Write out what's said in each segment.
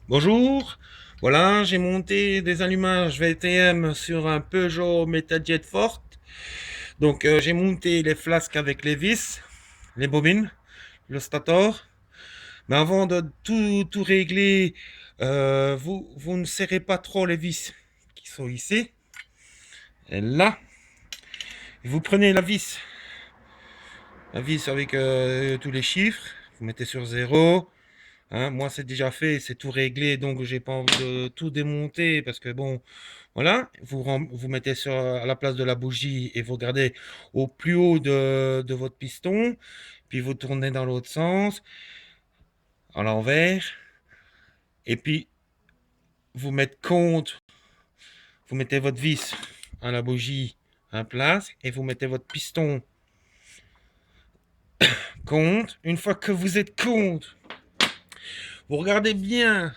Bonjour, voilà, j'ai monté des allumages VTM sur un Peugeot Metajet Forte. Donc j'ai monté les flasques avec les vis, les bobines, le stator. Mais avant de tout régler, vous ne serrez pas trop les vis qui sont ici. Et là, vous prenez la vis avec tous les chiffres, vous mettez sur 0. Hein, moi, c'est déjà fait, c'est tout réglé, donc j'ai pas envie de tout démonter parce que bon, voilà, vous mettez à la place de la bougie et vous regardez au plus haut de votre piston, puis vous tournez dans l'autre sens, à l'envers, et puis vous mettez votre vis à la bougie en place et vous mettez votre piston contre. Une fois que vous êtes contre, vous regardez bien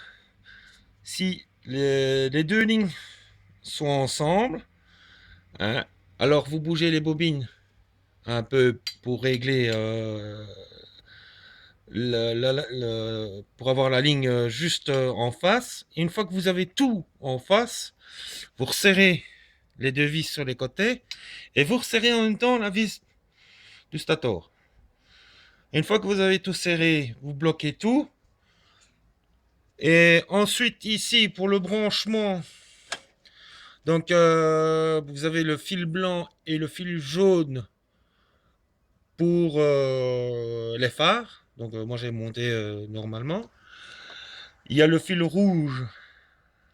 si les deux lignes sont ensemble. Hein. Alors vous bougez les bobines un peu pour régler pour avoir la ligne juste en face. Et une fois que vous avez tout en face, vous resserrez les deux vis sur les côtés et vous resserrez en même temps la vis du stator. Et une fois que vous avez tout serré, vous bloquez tout. Et ensuite ici pour le branchement, donc vous avez le fil blanc et le fil jaune pour les phares. Donc moi j'ai monté normalement. Il y a le fil rouge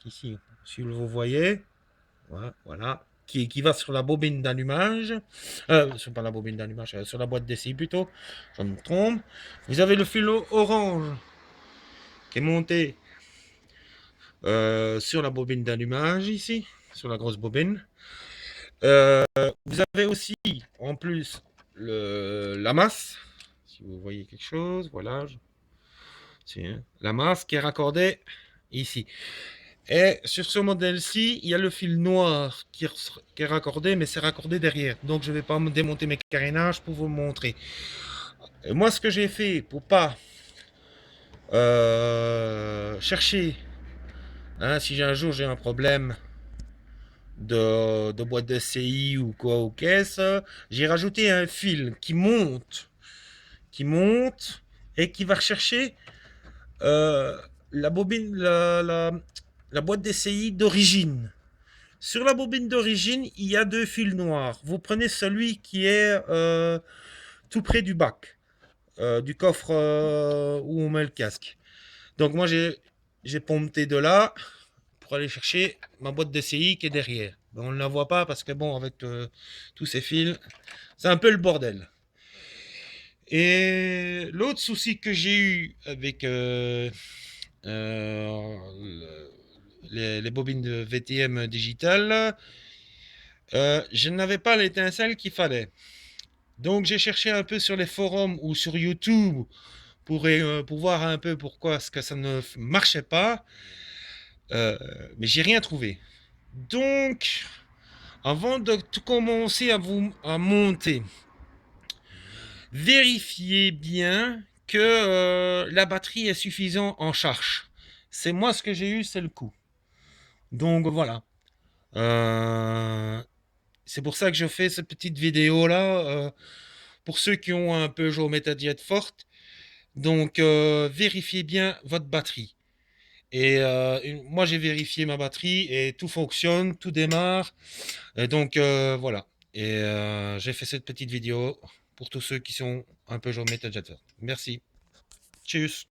ici, si vous voyez, voilà, qui va sur la bobine d'allumage, pas la bobine d'allumage, sur la boîte d'essai plutôt, je me trompe. Vous avez le fil orange qui est monté sur la bobine d'allumage ici, sur la grosse bobine. Vous avez aussi en plus la masse, si vous voyez quelque chose, voilà, la masse qui est raccordée ici. Et sur ce modèle-ci, il y a le fil noir qui est raccordé, mais c'est raccordé derrière. Donc je ne vais pas me démonter mes carénages pour vous le montrer. Et moi, ce que j'ai fait pour pas chercher, hein, si un jour j'ai un problème de boîte de CI ou quoi ou caisse, j'ai rajouté un fil qui monte et qui va rechercher euh, la bobine, la boîte DCI d'origine. Sur la bobine d'origine, il y a deux fils noirs. Vous prenez celui qui est tout près du bac, du coffre où on met le casque. Donc moi j'ai pompé de là pour aller chercher ma boîte DCI qui est derrière. Ben, on ne la voit pas parce que bon, avec tous ces fils, c'est un peu le bordel. Et l'autre souci que j'ai eu avec euh, les bobines de VTM digital, je n'avais pas l'étincelle qu'il fallait. Donc j'ai cherché un peu sur les forums ou sur YouTube pour voir un peu pourquoi ce que ça ne marchait pas, euh, mais j'ai rien trouvé. Donc, avant de tout commencer à monter, vérifiez bien que la batterie est suffisante en charge. C'est moi ce que j'ai eu, c'est le coup. Donc voilà. Euh, c'est pour ça que je fais cette petite vidéo là. Pour ceux qui ont un Peugeot Metajet forte, donc vérifiez bien votre batterie. Et moi j'ai vérifié ma batterie et tout fonctionne, tout démarre. Et donc voilà. Et j'ai fait cette petite vidéo pour tous ceux qui sont un Peugeot Metajet forte. Merci. Tchuss.